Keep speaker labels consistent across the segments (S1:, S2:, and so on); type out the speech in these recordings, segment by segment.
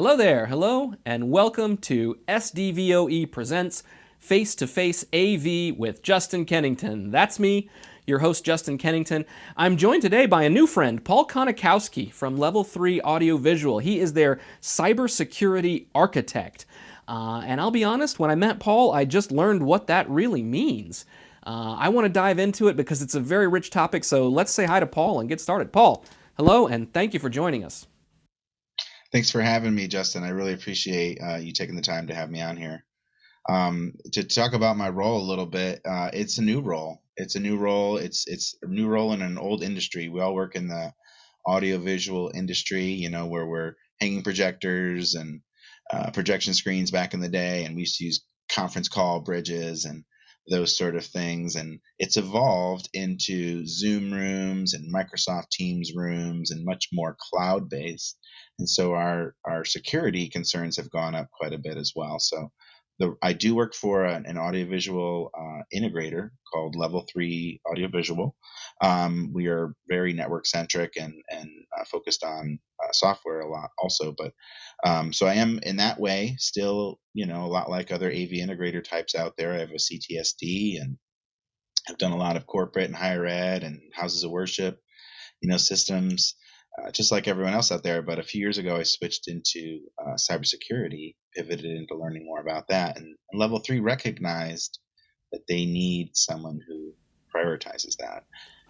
S1: Hello there, hello, and welcome to SDVOE Presents Face to Face AV with Justin Kennington. That's me, your host, Justin Kennington. I'm joined today by a new friend, Paul Konikowski from Level 3 Audiovisual. He is their cybersecurity architect. And I'll be honest, when I met Paul, I just learned what that really means. I want to dive into it because it's a very rich topic, so let's say hi to Paul and get started. Paul, hello, and thank you for joining us.
S2: Thanks for having me, Justin. I really appreciate you taking the time to have me on here. To talk about my role a little bit, it's a new role. It's a new role. It's a new role in an old industry. We all work in the audiovisual industry, where we're hanging projectors and projection screens back in the day, and we used to use conference call bridges and those sort of things. And it's evolved into Zoom rooms and Microsoft Teams rooms and much more cloud-based. And so our security concerns have gone up quite a bit as well. So I do work for an audiovisual integrator called Level 3 Audiovisual. We are very network centric and focused on software a lot also. But so I am in that way still, a lot like other AV integrator types out there. I have a CTSD and I've done a lot of corporate and higher ed and houses of worship, systems. Just like everyone else out there. But a few years ago, I switched into cybersecurity, pivoted into learning more about that. And Level 3 recognized that they need someone who prioritizes that.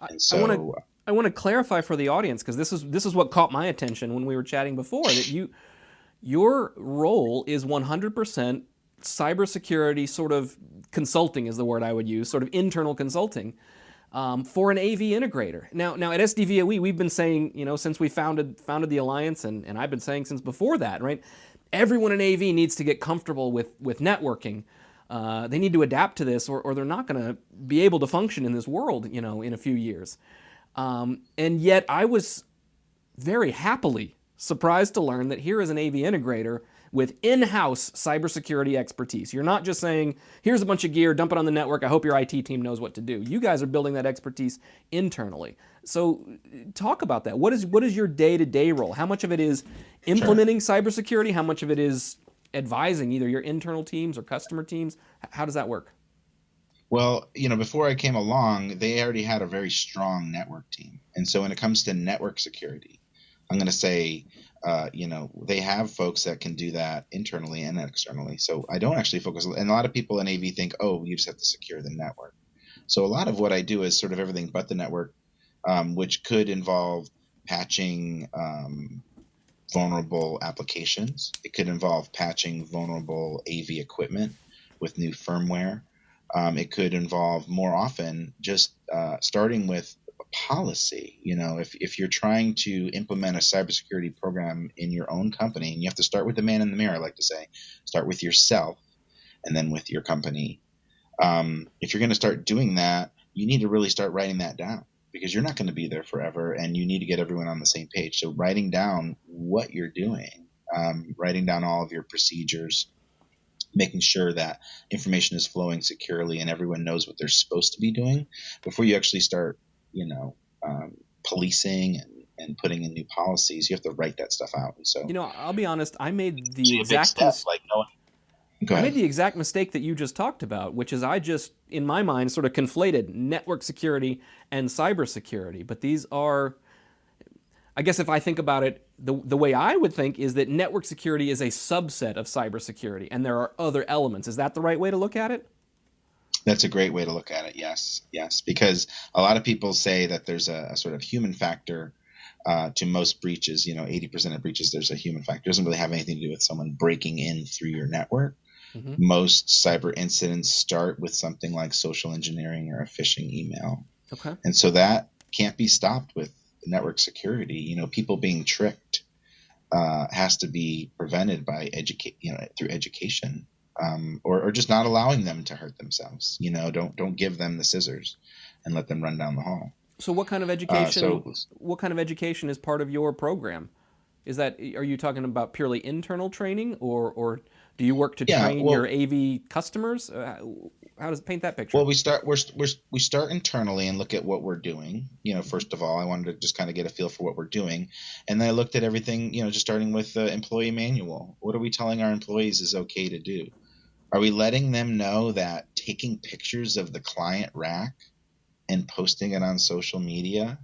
S2: And so
S1: I want to clarify for the audience, because this is what caught my attention when we were chatting before, that your role is 100% cybersecurity sort of consulting is the word I would use, sort of internal consulting. For an AV integrator. Now at SDVOE, we've been saying, since we founded the alliance, and I've been saying since before that, right? Everyone in AV needs to get comfortable with networking. They need to adapt to this, or they're not going to be able to function in this world, in a few years. And yet, I was very happily surprised to learn that here is an AV integrator with in-house cybersecurity expertise. You're not just saying, here's a bunch of gear, dump it on the network, I hope your IT team knows what to do. You guys are building that expertise internally. So talk about that. What is your day-to-day role? How much of it is implementing cybersecurity? How much of it is advising either your internal teams or customer teams? How does that work?
S2: Well, before I came along, they already had a very strong network team. And so when it comes to network security, I'm going to say, they have folks that can do that internally and externally. So I don't actually focus. And a lot of people in AV think, oh, you just have to secure the network. So a lot of what I do is sort of everything but the network, which could involve patching vulnerable applications. It could involve patching vulnerable AV equipment with new firmware. It could involve more often just starting with policy. If you're trying to implement a cybersecurity program in your own company, and you have to start with the man in the mirror, I like to say, start with yourself and then with your company. If you're going to start doing that, you need to really start writing that down, because you're not going to be there forever, and you need to get everyone on the same page. So writing down what you're doing, writing down all of your procedures, making sure that information is flowing securely and everyone knows what they're supposed to be doing before you actually start policing and putting in new policies. You have to write that stuff out. And so,
S1: I'll be honest, I made the exact mistake that you just talked about, which is I just, in my mind, sort of conflated network security and cybersecurity. But these are, I guess if I think about it, the way I would think is that network security is a subset of cybersecurity, and there are other elements. Is that the right way to look at it?
S2: That's a great way to look at it. Yes, because a lot of people say that there's a sort of human factor to most breaches. 80% of breaches, there's a human factor. It doesn't really have anything to do with someone breaking in through your network. Mm-hmm. Most cyber incidents start with something like social engineering or a phishing email.
S1: Okay.
S2: And so that can't be stopped with network security. People being tricked has to be prevented by through education. Or just not allowing them to hurt themselves. Don't give them the scissors and let them run down the hall.
S1: So what kind of education? What kind of education is part of your program? Are you talking about purely internal training, or Do you work to
S2: Yeah,
S1: train your
S2: well,
S1: AV customers? How does it paint that picture?
S2: well, we start internally and look at what we're doing. First of all, I wanted to just kind of get a feel for what we're doing, and then I looked at everything. Just starting with the employee manual. What are we telling our employees is okay to do? Are we letting them know that taking pictures of the client rack and posting it on social media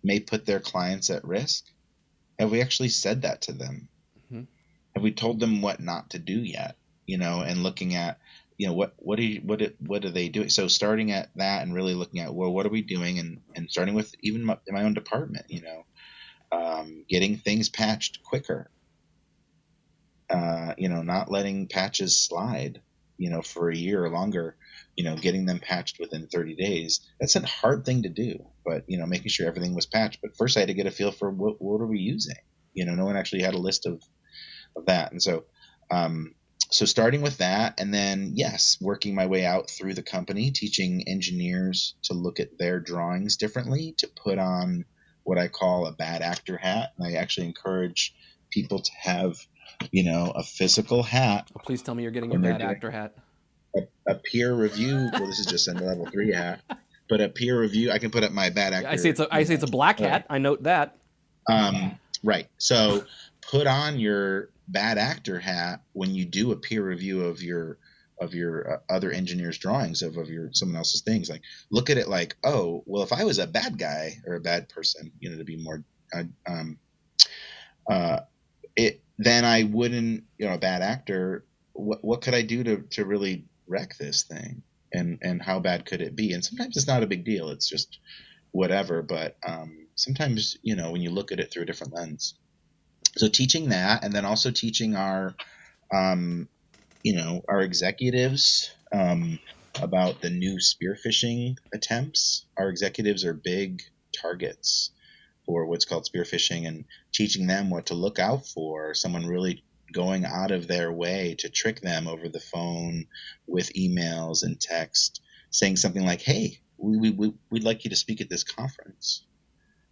S2: may put their clients at risk? Have we actually said that to them?
S1: hmm
S2: Have we told them what not to do yet? And looking at, what are they doing? So starting at that and really looking at, well, what are we doing? And starting with even my own department, getting things patched quicker, not letting patches slide, for a year or longer, getting them patched within 30 days. That's a hard thing to do, but, making sure everything was patched. But first I had to get a feel for what are we using? No one actually had a list of that. And so starting with that, and then, yes, working my way out through the company, teaching engineers to look at their drawings differently, to put on what I call a bad actor hat. And I actually encourage people to have, a physical hat
S1: Oh, please tell me you're getting your
S2: when they're
S1: bad
S2: doing
S1: actor hat.
S2: a peer review. Well, this is just a level 3 hat, but a peer review, I can put up my bad actor.
S1: I see it's a black hat. I note that.
S2: Right. So put on your bad actor hat when you do a peer review of your other engineers' drawings of someone else's things. Like, look at it like, oh, well, if I was a bad guy or a bad person, to be more then I wouldn't, a bad actor. What could I do to really wreck this thing? And how bad could it be? And sometimes it's not a big deal. It's just whatever. But sometimes, when you look at it through a different lens. So teaching that, and then also teaching our executives about the new spear phishing attempts. Our executives are big targets for what's called spear phishing, and teaching them what to look out for. Someone really going out of their way to trick them over the phone with emails and text, saying something like, "Hey, we'd like you to speak at this conference.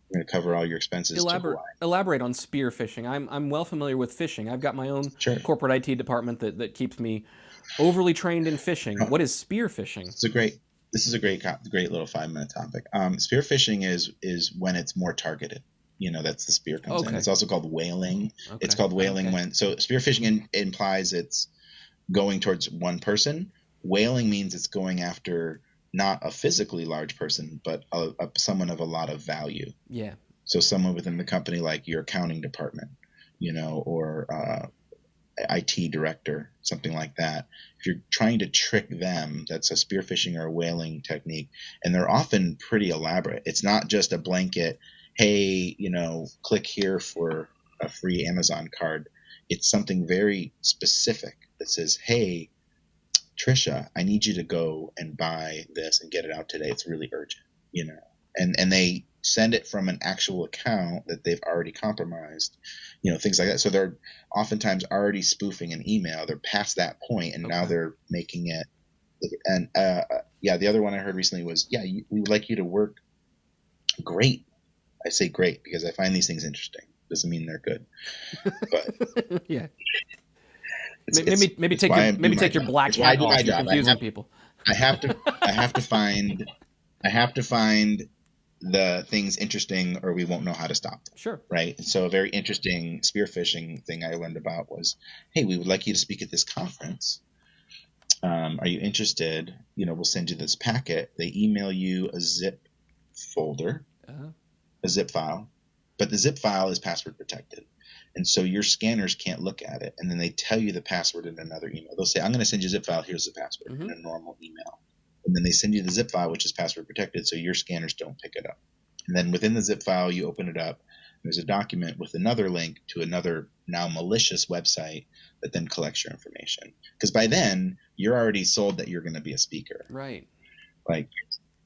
S2: We're going to cover all your expenses to Hawaii."
S1: Elaborate on spear phishing. I'm well familiar with phishing. I've got my own
S2: Sure.
S1: corporate IT department that keeps me overly trained in phishing. What is spear phishing?
S2: This is a great little 5-minute topic. Spear phishing is when it's more targeted. That's the spear comes in. It's also called whaling.
S1: Okay.
S2: It's called whaling so spear phishing implies it's going towards one person. Whaling means it's going after not a physically large person, but someone of a lot of value.
S1: Yeah.
S2: So someone within the company, like your accounting department, or IT director, something like that. If you're trying to trick them, that's a spear phishing or a whaling technique. And they're often pretty elaborate. It's not just a blanket, hey, click here for a free Amazon card. It's something very specific that says, hey, Trisha, I need you to go and buy this and get it out today. It's really urgent, and they send it from an actual account that they've already compromised, things like that. So they're oftentimes already spoofing an email. They're past that point, and now they're making it. And the other one I heard recently was, we would like you to work. Great. I say great because I find these things interesting. Doesn't mean they're good, but
S1: yeah. Maybe take your black hat off. You're confusing people.
S2: I have to find the things interesting, or we won't know how to stop them.
S1: Sure.
S2: Right. So a very interesting spear phishing thing I learned about was, hey, we would like you to speak at this conference. Are you interested? We'll send you this packet. They email you a zip folder, a zip file, but the zip file is password protected. And so your scanners can't look at it. And then they tell you the password in another email. They'll say, I'm going to send you a zip file. Here's the password in a normal email. And then they send you the zip file, which is password protected, so your scanners don't pick it up. And then within the zip file, you open it up. There's a document with another link to another now malicious website that then collects your information. Because by then, you're already sold that you're going to be a speaker.
S1: Right.
S2: Like,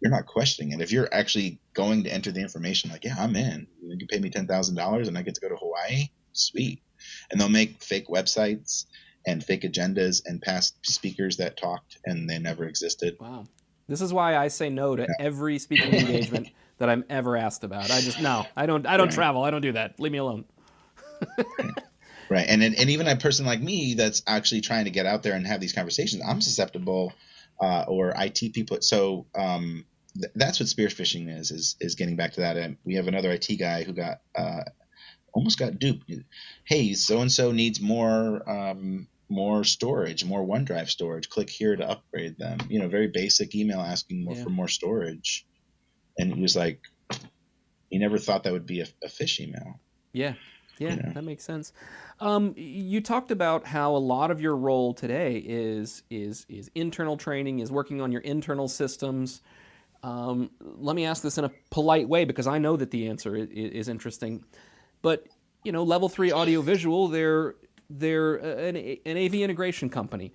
S2: you're not questioning it. If you're actually going to enter the information, like, yeah, I'm in. You can pay me $10,000 and I get to go to Hawaii. Sweet. And they'll make fake websites and fake agendas and past speakers that talked and they never existed.
S1: Wow. This is why I say no to every speaking engagement that I'm ever asked about. I don't travel. I don't do that. Leave me alone.
S2: Right. And even a person like me that's actually trying to get out there and have these conversations, I'm susceptible, or IT people. So that's what spear phishing is getting back to that. And we have another IT guy who got almost got duped. Hey, so and so needs more storage, more OneDrive storage. Click here to upgrade them. Very basic email asking for more storage. And he was like, he never thought that would be a phish email.
S1: Yeah, that makes sense. You talked about how a lot of your role today is internal training, is working on your internal systems. Let me ask this in a polite way because I know that the answer is interesting. But Level 3 Audiovisual, they're an AV integration company.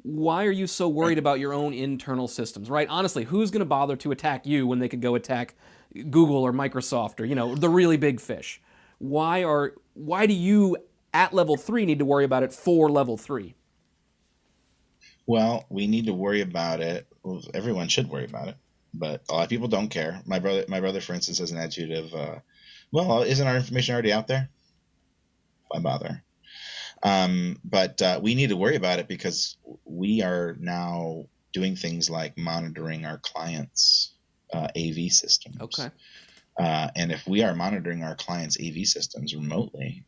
S1: Why are you so worried about your own internal systems, right? Honestly, who's going to bother to attack you when they could go attack Google or Microsoft or the really big fish? Why do you at Level 3 need to worry about it for Level 3?
S2: Well, we need to worry about it. Well, everyone should worry about it, but a lot of people don't care. My brother, for instance, has an attitude of, well, isn't our information already out there? Why bother? But we need to worry about it because we are now doing things like monitoring our clients' AV systems.
S1: Okay.
S2: And if we are monitoring our clients' AV systems remotely,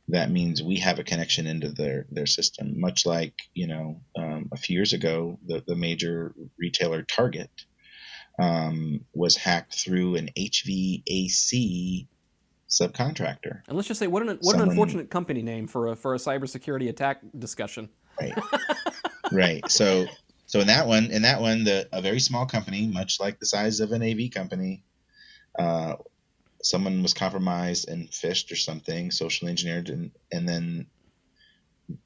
S2: that means we have a connection into their system, much like, a few years ago, the major retailer Target was hacked through an HVAC subcontractor.
S1: And let's just say, what an unfortunate company name for a cybersecurity attack discussion.
S2: Right. Right. So in that one, a very small company, much like the size of an AV company, someone was compromised and phished or something, socially engineered, and then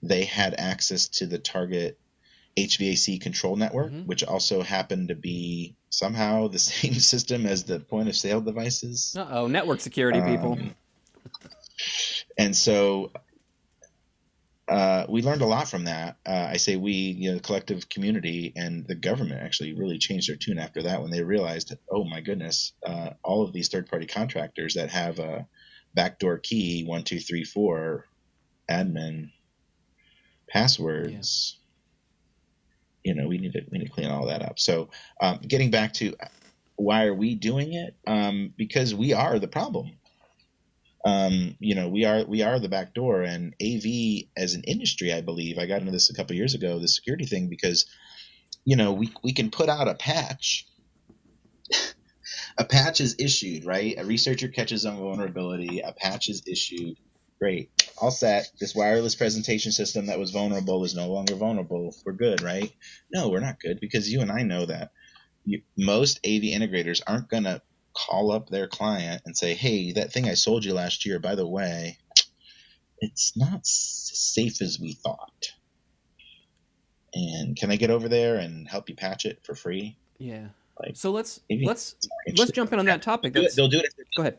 S2: they had access to the Target HVAC control network, which also happened to be somehow the same system as the point of sale devices.
S1: Uh-oh, network security people.
S2: And so we learned a lot from that. I say we, the collective community and the government actually really changed their tune after that when they realized, oh my goodness, all of these third-party contractors that have a backdoor key, 1, 2, 3, 4, admin, passwords. We need to clean all that up. So getting back to why are we doing it? Because we are the problem. We are the back door, and AV as an industry, I believe, I got into this a couple of years ago, the security thing, because, we can put out a patch. A patch is issued, right? A researcher catches a vulnerability. A patch is issued. Great. All set. This wireless presentation system that was vulnerable is no longer vulnerable. We're good, right? No, we're not good, because you and I know that most AV integrators aren't going to call up their client and say, hey, that thing I sold you last year, by the way, it's not as safe as we thought. And can I get over there and help you patch it for free?
S1: Yeah. So let's jump in on that topic. They'll do it. Go ahead.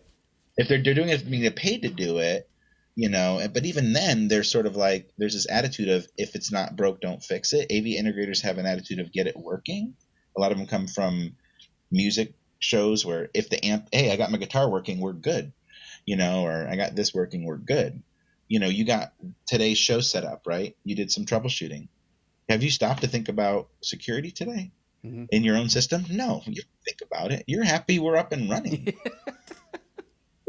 S2: If they're doing it, being paid to do it, but even then they're sort of like, there's this attitude of, if it's not broke, don't fix it. AV integrators have an attitude of get it working. A lot of them come from music shows where if the amp, hey, I got my guitar working, we're good, or I got this working, we're good. You got today's show set up, right? You did some troubleshooting. Have you stopped to think about security today in your own system? No, you think about it. You're happy we're up and running,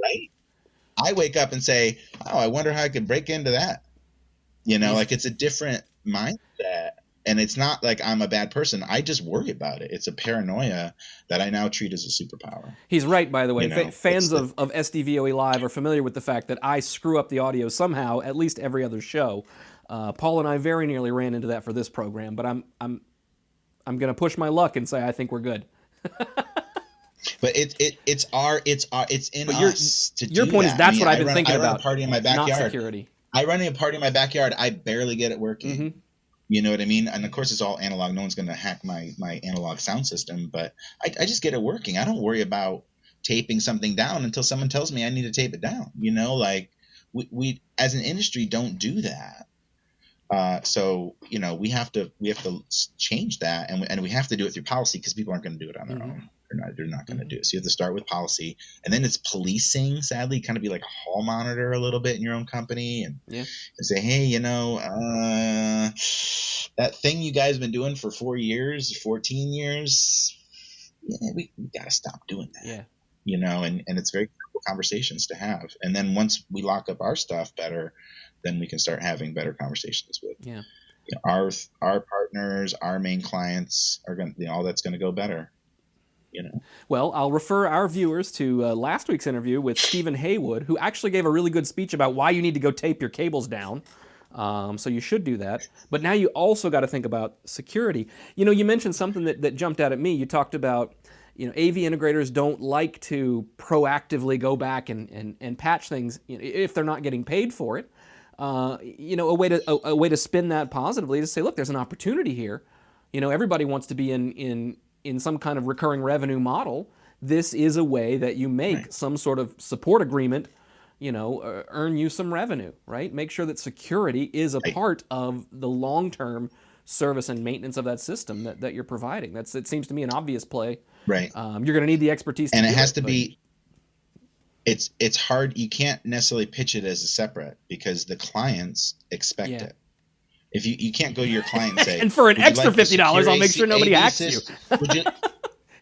S2: right? I wake up and say, oh, I wonder how I could break into that. Like it's a different mindset. And it's not like I'm a bad person. I just worry about it. It's a paranoia that I now treat as a superpower.
S1: He's right, by the way. Fans of SDVOE Live are familiar with the fact that I screw up the audio somehow, at least every other show. Paul and I very nearly ran into that for this program, but I'm going to push my luck and say I think we're good.
S2: But it's in us to do
S1: your point
S2: that.
S1: is that's what I've been thinking about.
S2: I run a party in my backyard.
S1: Not security.
S2: I run a party in my backyard. I barely get it working. You know what I mean? And of course, it's all analog. No one's going to hack my analog sound system, but I just get it working. I don't worry about taping something down until someone tells me I need to tape it down. Like we as an industry don't do that. So we have to change that, and we have to do it through policy, because people aren't going to do it on their own. They're not going to do it. So you have to start with policy, and then it's policing. Sadly, kind of be like a hall monitor a little bit in your own company, and say, hey, that thing you guys have been doing for 4 years, 14 years, we got to stop doing that. And it's very critical conversations to have. And then once we lock up our stuff better, then we can start having better conversations with our partners, our main clients are going to, all that's going to go better.
S1: Well, I'll refer our viewers to last week's interview with Stephen Haywood, who actually gave a really good speech about why you need to go tape your cables down. So you should do that. But now you also got to think about security. You mentioned something that jumped out at me. You talked about, AV integrators don't like to proactively go back and patch things if they're not getting paid for it. A way to spin that positively is to say, look, there's an opportunity here. Everybody wants to be in some kind of recurring revenue model. This is a way that you make some sort of support agreement, earn you some revenue, right? Make sure that security is a part of the long-term service and maintenance of that system that you're providing. It seems to me an obvious play.
S2: Right.
S1: You're going to need the expertise to
S2: and
S1: do
S2: it has to be. It's hard. You can't necessarily pitch it as a separate, because the clients expect it. If you can't go to your client and say,
S1: and for an extra $50, I'll make sure nobody hacks you.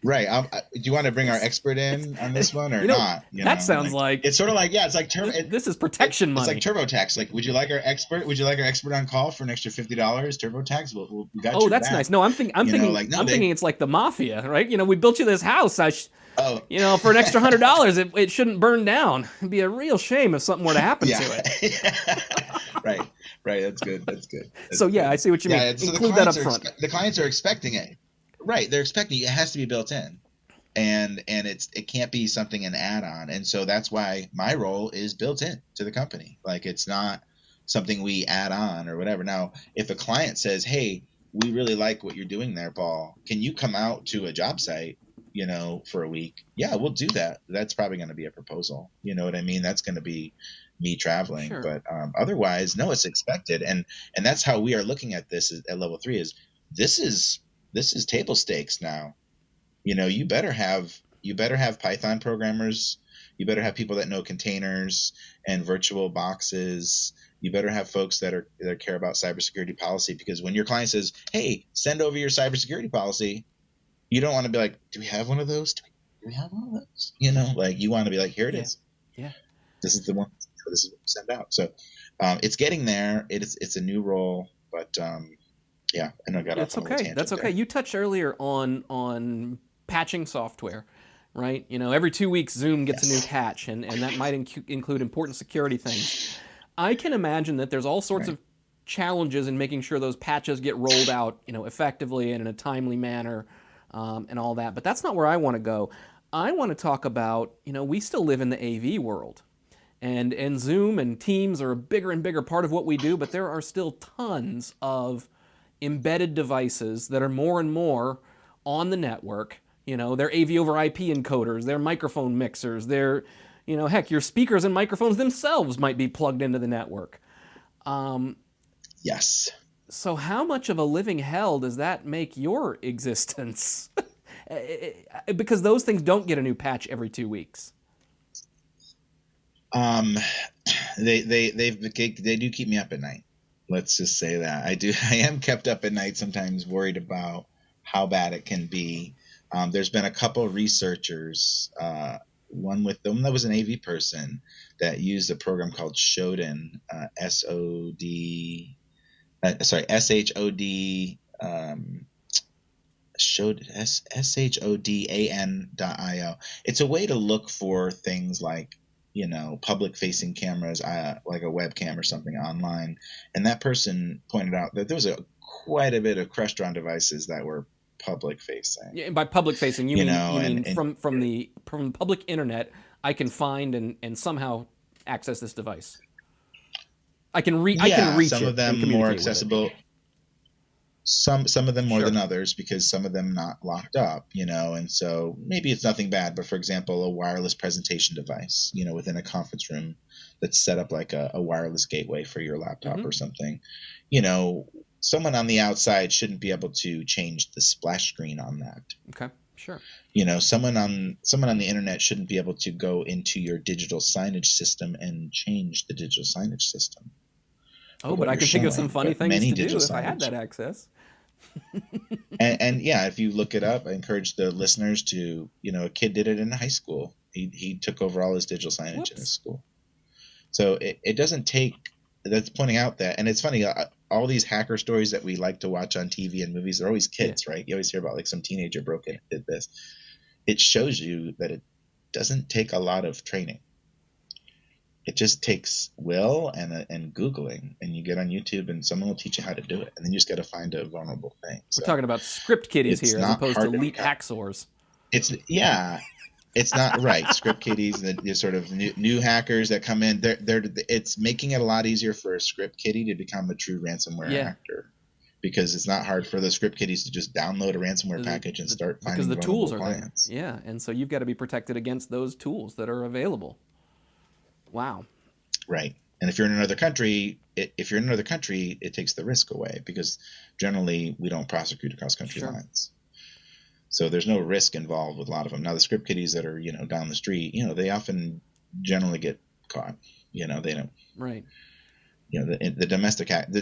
S2: Right. Do you want to bring our expert in on this one or not?
S1: That sounds like
S2: it's sort of like, it's like
S1: this is protection money.
S2: It's like TurboTax. Like, would you like our expert? Would you like our expert on call for an extra $50? TurboTax. We got you.
S1: Oh, that's nice. No, I'm thinking it's like the mafia, right? We built you this house. For an extra $100, it shouldn't burn down. It'd be a real shame if something were to happen to
S2: it. Right. That's good.
S1: So I see what you mean. Include that up front.
S2: The clients are expecting it. Right. They're expecting it. It has to be built in, and it can't be something an add-on. And so that's why my role is built in to the company. Like, it's not something we add on or whatever. Now, if a client says, hey, we really like what you're doing there, Paul, can you come out to a job site, for a week? Yeah, we'll do that. That's probably going to be a proposal. You know what I mean? That's going to be me traveling.
S1: Sure.
S2: But otherwise, no, it's expected. And that's how we are looking at this at level 3 is this is table stakes now. You better have Python programmers. You better have people that know containers and virtual boxes. You better have folks that care about cybersecurity policy, because when your client says, hey, send over your cybersecurity policy, you don't want to be like, do we have one of those? Do we have one of those? You want to be like, here it is.
S1: Yeah.
S2: This is the one. This is what we send out. So it's getting there. It's a new role, but I know I got off on a little tangent.
S1: That's okay. You touched earlier on patching software, right? Every 2 weeks Zoom gets a new patch, and that might include important security things. I can imagine that there's all sorts of challenges in making sure those patches get rolled out, effectively and in a timely manner, and all that. But that's not where I want to go. I want to talk about, we still live in the AV world. And Zoom and Teams are a bigger and bigger part of what we do, but there are still tons of embedded devices that are more and more on the network. They're AV over IP encoders, they're microphone mixers, they're, heck, your speakers and microphones themselves might be plugged into the network.
S2: Yes.
S1: So how much of a living hell does that make your existence? Because those things don't get a new patch every 2 weeks.
S2: They do keep me up at night. Let's just say that I am kept up at night sometimes, worried about how bad it can be. There's been a couple researchers, one that was an AV person that used a program called Shodan, SHODAN.io. It's a way to look for things like, public facing cameras, like a webcam or something online. And that person pointed out that there was quite a bit of Crestron devices that were public facing.
S1: Yeah, and by public facing, you mean from the public internet, I can find and somehow access this device. I can reach
S2: some
S1: it
S2: of them
S1: and
S2: more
S1: communicate
S2: accessible. Some of them more
S1: Sure.
S2: than others, because some of them not locked up, and so maybe it's nothing bad. But for example, a wireless presentation device, within a conference room that's set up like a wireless gateway for your laptop
S1: Hmm.
S2: or something, you know, someone on the outside shouldn't be able to change the splash screen on that.
S1: Okay. Sure.
S2: Someone on the internet shouldn't be able to go into your digital signage system and change the digital signage system
S1: Oh,
S2: of
S1: but
S2: what
S1: I
S2: you're
S1: can think of some
S2: showing.
S1: funny
S2: But
S1: things
S2: many
S1: to
S2: digital
S1: do if I had
S2: signage,
S1: that access.
S2: and yeah, if you look it up, I encourage the listeners to, a kid did it in high school. He took over all his digital signage in his
S1: Whoops.
S2: school. So it doesn't take. That's pointing out that, and it's funny. All these hacker stories that we like to watch on TV and movies, they're always
S1: Yeah.
S2: kids, right? You always hear about like some teenager broke in and did this. It shows you that it doesn't take a lot of training. It just takes will and Googling, and you get on YouTube and someone will teach you how to do it, and then you just got to find a vulnerable thing.
S1: We're
S2: So
S1: talking about script kiddies
S2: it's
S1: here as
S2: not
S1: opposed to
S2: hard to
S1: elite
S2: become.
S1: hacksaws.
S2: It's yeah, it's not right. Script kiddies, the sort of new hackers that come in, it's making it a lot easier for a script kiddie to become a true ransomware
S1: Yeah.
S2: actor, because it's not hard for the script kiddies to just download a ransomware
S1: The-
S2: package and start
S1: because
S2: finding
S1: the
S2: vulnerable
S1: tools are there.
S2: clients.
S1: Yeah. And so you've got to be protected against those tools that are available. Wow.
S2: Right. And if you're in another country, it takes the risk away, because generally we don't prosecute across country
S1: Sure.
S2: lines. So there's no risk involved with a lot of them. Now the script kiddies that are, down the street, they often generally get caught. They don't.
S1: Right.
S2: The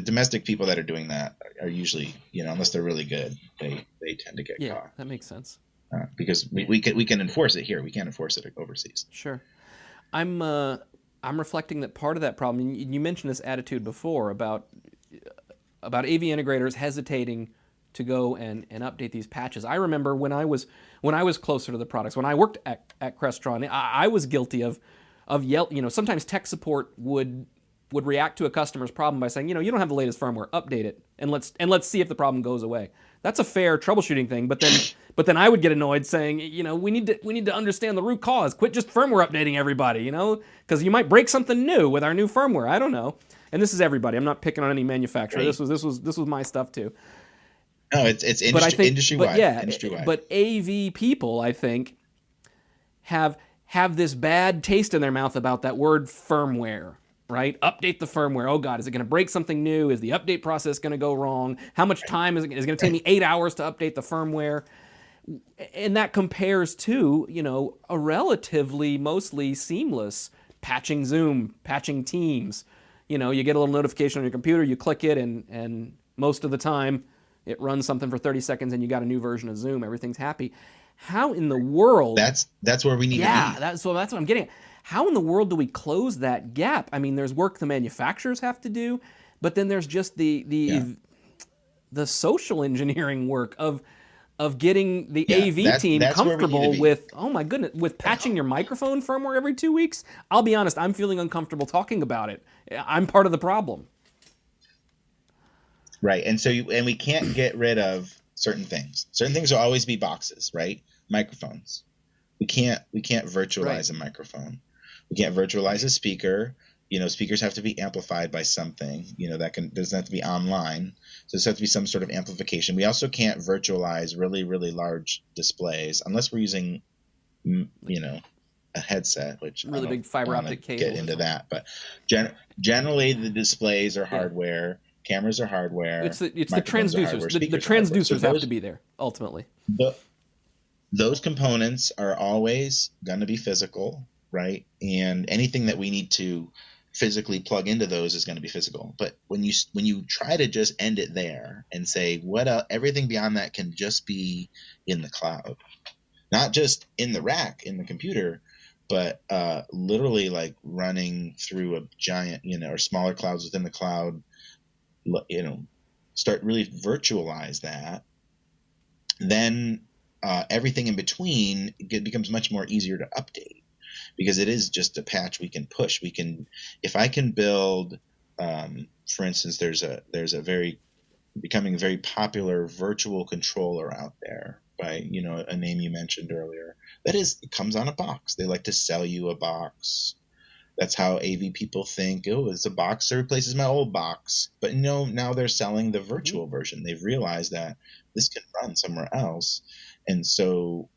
S2: domestic people that are doing that are usually, unless they're really good, they tend to get
S1: Yeah,
S2: caught,
S1: that makes sense.
S2: because we can enforce it here. We can't enforce it overseas.
S1: Sure. I'm reflecting that part of that problem. You mentioned this attitude before about AV integrators hesitating to go and update these patches. I remember when I was closer to the products, when I worked at Crestron, I was guilty of sometimes tech support would react to a customer's problem by saying, you don't have the latest firmware, update it, and let's see if the problem goes away. That's a fair troubleshooting thing, but then I would get annoyed saying, we need to understand the root cause. Quit just firmware updating everybody, because you might break something new with our new firmware. I don't know. And this is everybody. I'm not picking on any manufacturer.
S2: Right.
S1: This was my stuff too.
S2: No, it's
S1: But I think,
S2: industry-wide.
S1: but yeah,
S2: Industry-wide.
S1: but AV people, I think, have this bad taste in their mouth about that word firmware, right? Update the firmware. Oh God, is it going to break something new? Is the update process going to go wrong? How much time is it going to take me 8 hours to update the firmware? And that compares to, a relatively mostly seamless patching Zoom, patching Teams. You get a little notification on your computer, you click it, and most of the time it runs something for 30 seconds and you got a new version of Zoom. Everything's happy. How in the world?
S2: That's where we need to be.
S1: Yeah, that's what I'm getting at. How in the world do we close that gap? I mean, there's work the manufacturers have to do, but then there's just the social engineering work of getting the AV team
S2: that's where we need to
S1: comfortable
S2: be.
S1: with, oh my goodness, with patching your microphone firmware every 2 weeks. I'll be honest, I'm feeling uncomfortable talking about it. I'm part of the problem.
S2: Right. And and we can't get rid of certain things. Certain things will always be boxes, right? Microphones. We can't virtualize a microphone. We can't virtualize a speaker. Speakers have to be amplified by something. That doesn't have to be online. So there's have to be some sort of amplification. We also can't virtualize really, really large displays unless we're using, a headset, which
S1: Really big fiber optic cable.
S2: Get into that, but generally the displays are hardware. Cameras are hardware.
S1: It's the
S2: microphones are
S1: transducers.
S2: hardware,
S1: The
S2: speakers are hardware.
S1: transducers have to be there ultimately.
S2: Those components are always going to be physical, right? And anything that we need to physically plug into those is going to be physical. But when you try to just end it there and say everything beyond that can just be in the cloud, not just in the rack in the computer, but literally like running through a giant, or smaller clouds within the cloud, start really virtualize that, then everything in between becomes much more easier to update, because it is just a patch we can push. If I can build, for instance, there's a becoming very popular virtual controller out there by, a name you mentioned earlier. It comes on a box. They like to sell you a box That's how AV people think, oh, it's a box that replaces my old box. But no, now they're selling the
S1: Hmm.
S2: virtual version. They've realized that this can run somewhere else. And so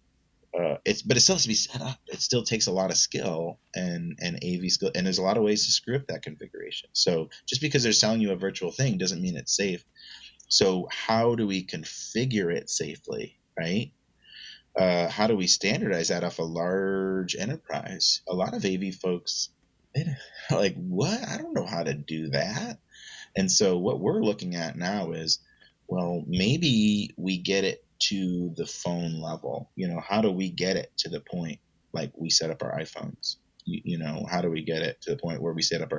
S2: but it still has to be set up. It still takes a lot of skill and AV skill, and there's a lot of ways to screw up that configuration. So just because they're selling you a virtual thing doesn't mean it's safe. So how do we configure it safely, right? How do we standardize that off a large enterprise? A lot of AV folks, they're like, what? I don't know how to do that. And so what we're looking at now is, well, maybe we get it to the phone level. How do we get it to the point like we set up our iPhones? How do we get it to the point where we set up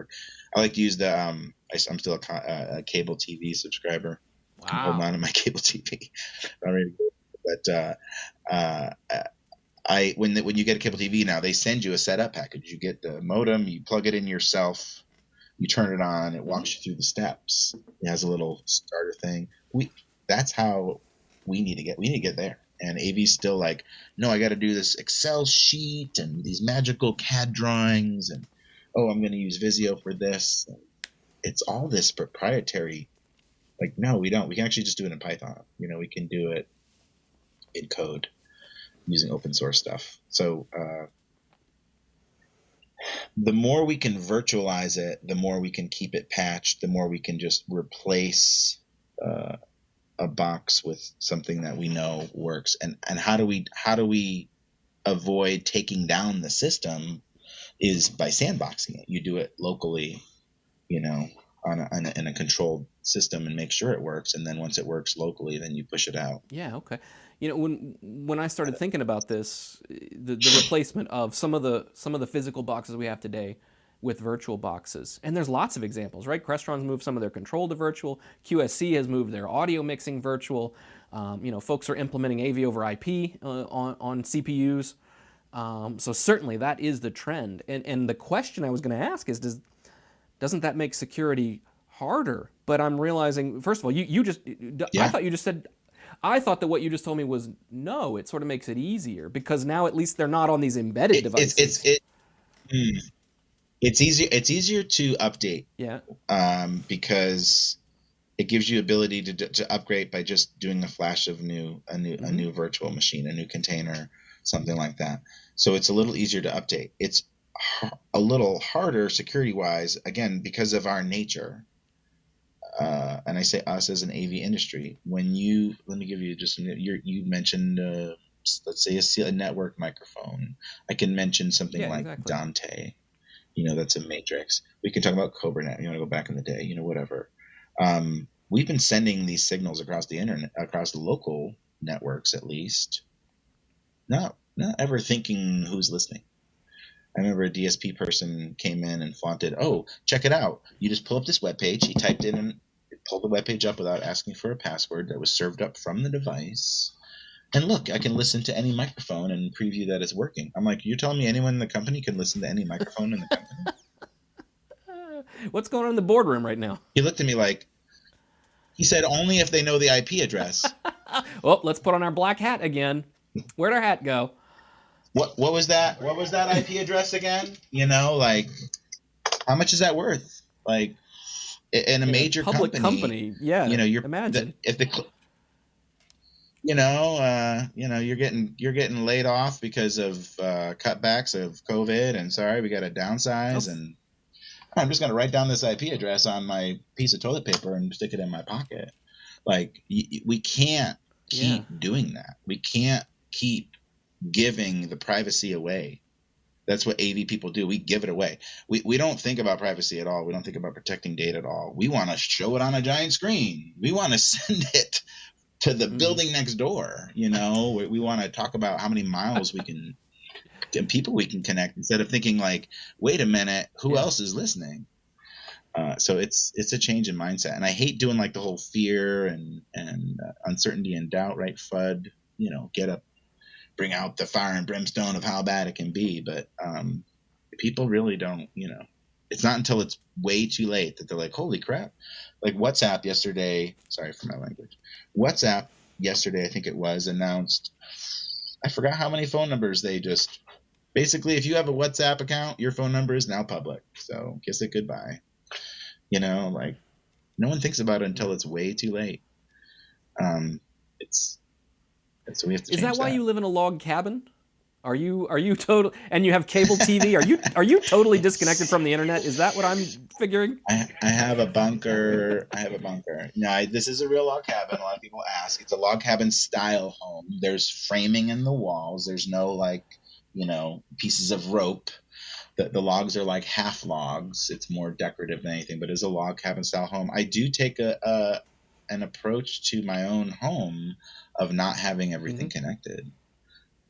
S2: I like to use I'm still a cable TV subscriber. I'm holding
S1: Wow.
S2: on to my cable TV. But when you get a cable TV now, they send you a setup package. You get the modem, you plug it in yourself, you turn it on, it walks you through the steps. It has a little starter thing. That's how we need to get there. And AV's still like, no, I got to do this Excel sheet and these magical CAD drawings, and I'm going to use Visio for this. It's all this proprietary. Like, no, we don't. We can actually just do it in Python. We can do it in code using open source stuff. So the more we can virtualize it, the more we can keep it patched, the more we can just replace a box with something that we know works. And how do we avoid taking down the system is by sandboxing it. You do it locally, in a controlled system and make sure it works. And then once it works locally, then you push it out.
S1: Yeah. Okay. When I started thinking about this, the replacement of some of the physical boxes we have today with virtual boxes, and there's lots of examples, right? Crestron's moved some of their control to virtual. QSC has moved their audio mixing virtual. Folks are implementing AV over IP on CPUs. So certainly that is the trend. And the question I was going to ask is, doesn't that make security harder? But I'm realizing, first of all, I
S2: Yeah.
S1: thought you just said, I thought that what you just told me was no. It sort of makes it easier because now at least they're not on these embedded devices.
S2: It's easier. It's easier to update.
S1: Yeah.
S2: Because it gives you ability to upgrade by just doing a flash of a new virtual machine, a new container, something like that. So it's a little easier to update. It's a little harder security wise, again, because of our nature. And I say us as an AV industry. Let me give you just you mentioned let's say a network microphone. I can mention something like
S1: exactly.
S2: Dante. That's a matrix. We can talk about CobraNet. You want to go back in the day, whatever. We've been sending these signals across the internet, across the local networks, at least. Not ever thinking who's listening. I remember a DSP person came in and flaunted, "Oh, check it out! You just pull up this web page." He typed in and it pulled the web page up without asking for a password that was served up from the device. And look, I can listen to any microphone and preview that it's working. I'm like, you're telling me anyone in the company can listen to any microphone in the company?
S1: What's going on in the boardroom right now?
S2: He looked at me like, he said, only if they know the IP address.
S1: Well, let's put on our black hat again. Where'd our hat go?
S2: What was that? What was that IP address again? Like, how much is that worth? Like, in a major
S1: public company, yeah.
S2: You're
S1: imagine
S2: if the you're getting laid off because of cutbacks of COVID, and sorry, we got to downsize, and I'm just going to write down this IP address on my piece of toilet paper and stick it in my pocket. Like, we can't keep doing that. We can't keep giving the privacy away. That's what AV people do. We give it away. We don't think about privacy at all. We don't think about protecting data at all. We want to show it on a giant screen. We want to send it to the building next door. We want to talk about how many miles we can and people we can connect, instead of thinking like, wait a minute, who else is listening? So it's a change in mindset. And I hate doing like the whole fear and uncertainty and doubt, right? FUD, bring out the fire and brimstone of how bad it can be. But people really don't, it's not until it's way too late that they're like, holy crap. Like WhatsApp yesterday, sorry for my language. WhatsApp yesterday, I think it was, announced, I forgot how many phone numbers they just Basically, if you have a WhatsApp account, your phone number is now public. So kiss it goodbye. Like no one thinks about it until it's way too late. It's so we have to
S1: Is that
S2: change
S1: why
S2: that.
S1: you live in a log cabin? Are you total and you have cable TV? Are you totally disconnected from the internet? Is that what I'm figuring?
S2: I have a bunker. I have a bunker. No, this is a real log cabin. A lot of people ask. It's a log cabin style home. There's framing in the walls. There's no pieces of rope. The logs are like half logs. It's more decorative than anything, but it's a log cabin style home. I do take an approach to my own home of not having everything connected.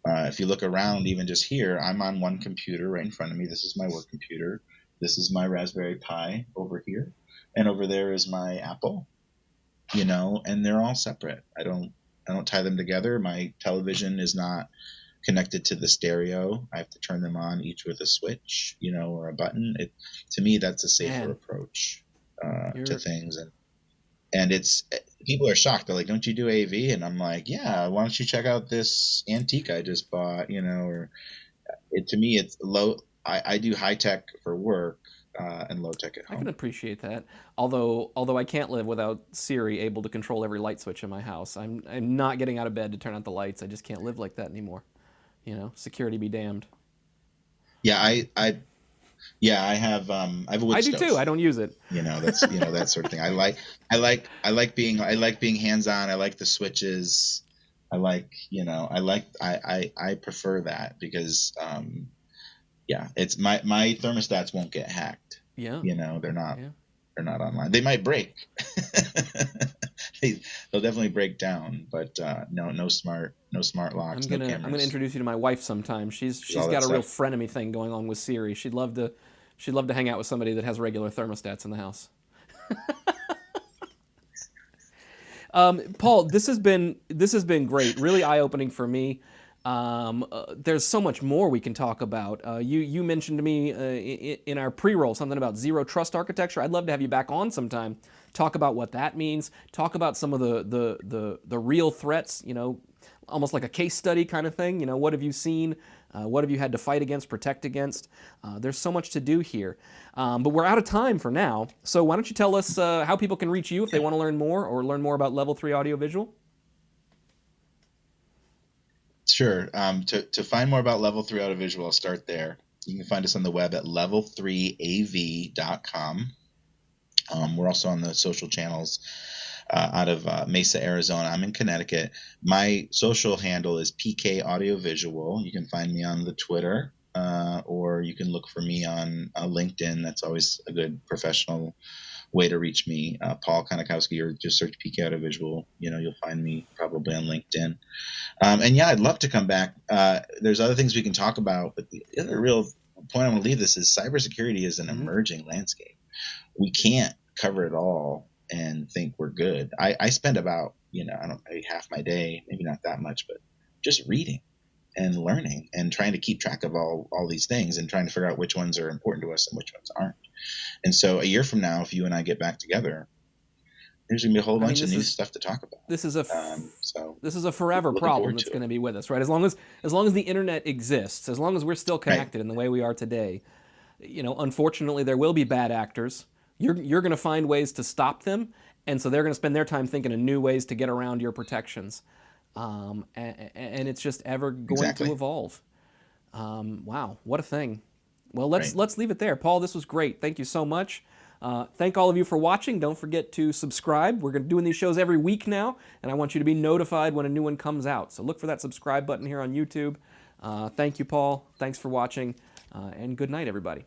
S2: If you look around, even just here, I'm on one computer right in front of me. This is my work computer. This is my Raspberry Pi over here, and over there is my Apple. And they're all separate. I don't tie them together. My television is not connected to the stereo. I have to turn them on each with a switch, or a button. To me, that's a safer approach to things. And it's people are shocked. They're like, "Don't you do AV?" And I'm like, "Yeah. Why don't you check out this antique I just bought?" Or to me, it's low. I do high tech for work and low tech at home.
S1: I can appreciate that. Although I can't live without Siri able to control every light switch in my house. I'm not getting out of bed to turn out the lights. I just can't live like that anymore. Security be damned.
S2: Yeah, I have a wood
S1: I
S2: stove.
S1: do too. I don't use it.
S2: That's that sort of thing. I like being hands on. I like the switches. I prefer that because it's my thermostats won't get hacked.
S1: Yeah.
S2: They're not online. They might break. They'll definitely break down, but no smart locks.
S1: I'm gonna introduce you to my wife sometime. She's got a real frenemy thing going on with Siri. She'd love to hang out with somebody that has regular thermostats in the house. Paul, this has been great. Really eye opening for me. There's so much more we can talk about. You mentioned to me in our pre-roll something about zero trust architecture. I'd love to have you back on sometime. Talk about what that means. Talk about some of the real threats. Almost like a case study kind of thing. What have you seen? What have you had to fight against, protect against? There's so much to do here. But we're out of time for now. So why don't you tell us how people can reach you if they want to learn more or learn more about Level 3 Audiovisual?
S2: Sure. To find more about Level 3 Audiovisual, I'll start there. You can find us on the web at level3av.com. We're also on the social channels out of Mesa, Arizona. I'm in Connecticut. My social handle is PK Audiovisual. You can find me on the Twitter, or you can look for me on LinkedIn. That's always a good professional way to reach me. Paul Konikowski, or just search PK Audiovisual. You'll find me probably on LinkedIn. And yeah, I'd love to come back. There's other things we can talk about, but the other real point I want to leave this is cybersecurity is an emerging landscape. We can't cover it all and think we're good. I spend about, maybe half my day, maybe not that much, but just reading and learning and trying to keep track of all these things and trying to figure out which ones are important to us and which ones aren't. And so a year from now, if you and I get back together, there's going to be a whole bunch of new stuff to talk about.
S1: This is a forever problem that's going to be with us, right? As long as the internet exists, as long as we're still connected in the way we are today, unfortunately there will be bad actors. You're going to find ways to stop them, and so they're going to spend their time thinking of new ways to get around your protections. And it's just ever going to evolve. Wow, what a thing. Well, let's leave it there. Paul, this was great. Thank you so much. Thank all of you for watching. Don't forget to subscribe. We're doing these shows every week now, and I want you to be notified when a new one comes out. So look for that subscribe button here on YouTube. Thank you, Paul. Thanks for watching, and good night, everybody.